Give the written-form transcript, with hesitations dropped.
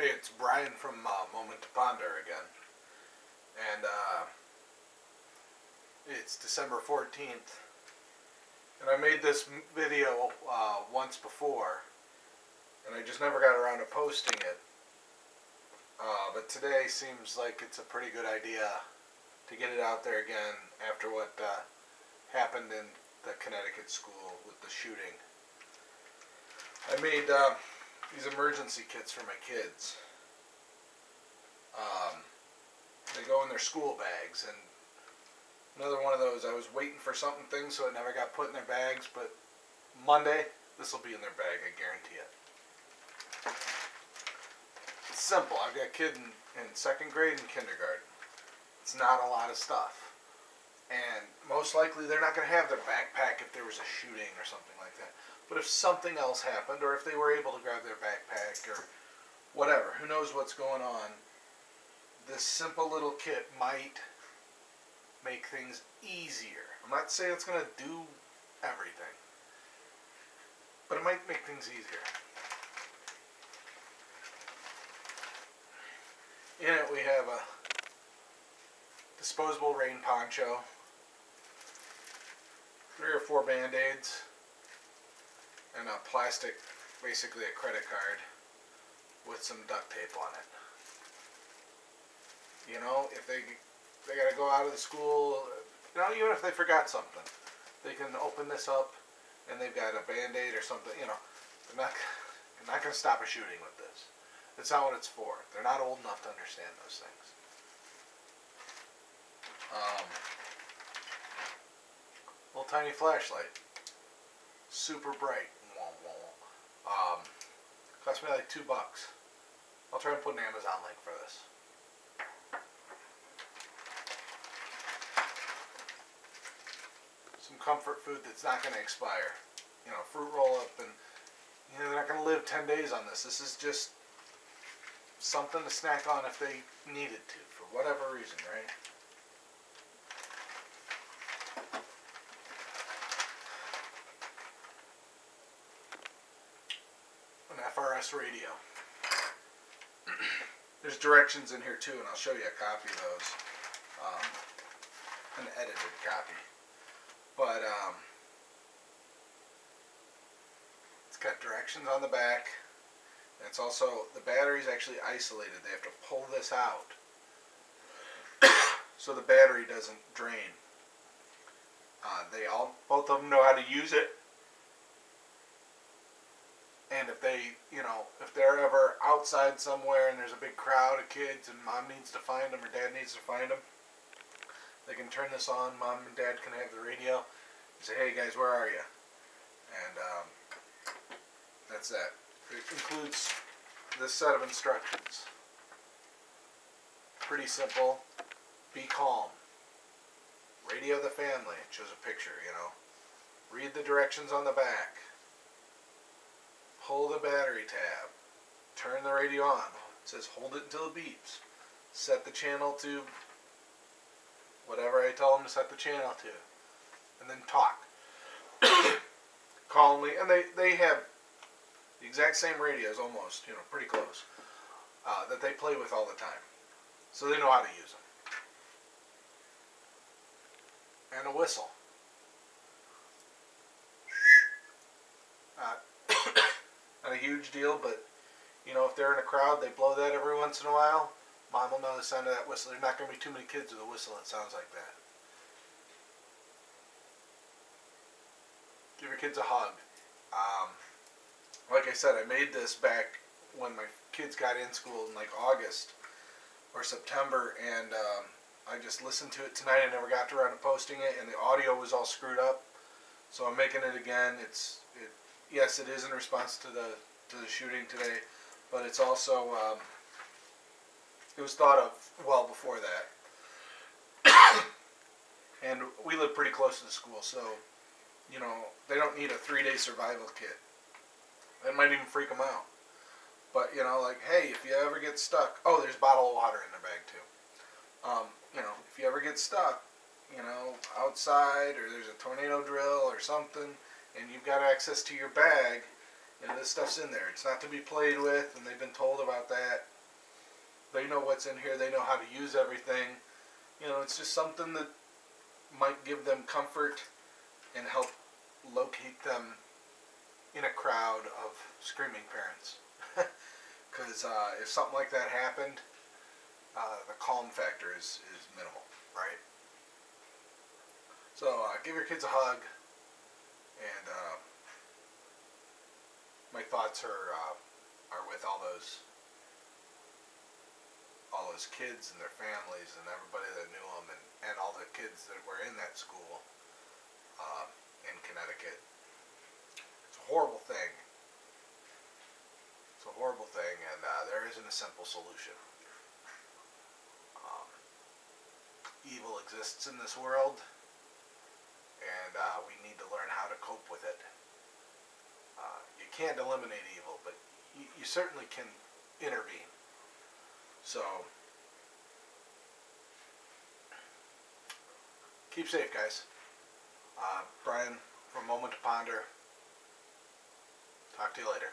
Hey, it's Brian from Moment to Ponder again, and it's December 14th, and I made this video once before, and I just never got around to posting it, but today seems like it's a pretty good idea to get it out there again after what happened in the Connecticut School with the shooting. I made these emergency kits for my kids. They go in their school bags, and another one of those, I was waiting for something so it never got put in their bags, but Monday this will be in their bag, I guarantee it. It's simple. I've got a kid in second grade and kindergarten. It's not a lot of stuff, and most likely they're not going to have their backpack if there was a shooting or something like that. But if something else happened, or if they were able to grab their backpack or whatever, who knows what's going on, this simple little kit might make things easier. I'm not saying it's going to do everything, but it might make things easier. In it we have a disposable rain poncho, 3 or 4 Band-Aids, and a plastic, basically a credit card with some duct tape on it. You know, if they got to go out of the school, you know, even if they forgot something, they can open this up and they've got a Band-Aid or something. You know, they're not going to stop a shooting with this. That's not what it's for. They're not old enough to understand those things. Little tiny flashlight, super bright. Cost me like $2. I'll try and put an Amazon link for this. Some comfort food that's not going to expire. You know, fruit roll up, and you know, they're not going to live 10 days on this. This is just something to snack on if they needed to, for whatever reason, right? An FRS radio. There's directions in here too, and I'll show you a copy of those. An edited copy. But it's got directions on the back. And it's also, the battery's actually isolated. They have to pull this out so the battery doesn't drain. Both of them know how to use it. And if they, you know, if they're ever outside somewhere and there's a big crowd of kids and mom needs to find them or dad needs to find them, they can turn this on. Mom and dad can have the radio and say, "Hey guys, where are you?" And that's that. It includes this set of instructions. Pretty simple. Be calm. Radio the family. It shows a picture, you know. Read the directions on the back. Pull the battery tab. Turn the radio on. It says hold it until it beeps. Set the channel to whatever I tell them to set the channel to. And then talk. Calmly. And they have the exact same radios, almost, you know, pretty close, that they play with all the time. So they know how to use them. And a whistle. Not a huge deal, but, you know, if they're in a crowd, they blow that every once in a while. Mom will know the sound of that whistle. There's not going to be too many kids with a whistle that sounds like that. Give your kids a hug. Like I said, I made this back when my kids got in school in like August or September, and I just listened to it tonight. I never got around to posting it, and the audio was all screwed up. So I'm making it again. Yes, it is in response to the shooting today, but it's also it was thought of well before that. And we live pretty close to the school, so you know they don't need a 3-day survival kit. That might even freak them out. But, you know, like, hey, if you ever get stuck... Oh, there's a bottle of water in their bag, too. You know, if you ever get stuck, you know, outside, or there's a tornado drill or something, and you've got access to your bag, you know, this stuff's in there. It's not to be played with, and they've been told about that. They know what's in here. They know how to use everything. You know, it's just something that might give them comfort and help locate them in a crowd of screaming parents. Because if something like that happened, the calm factor is minimal, right? So give your kids a hug, and my thoughts are with all those kids and their families and everybody that knew them, and all the kids that were in that school in Connecticut. It's a horrible thing. It's a horrible thing, and there isn't a simple solution. Evil exists in this world, and we need to learn how to cope with it. You can't eliminate evil, but you certainly can intervene. So, keep safe, guys. Brian, from Moment to Ponder. Talk to you later.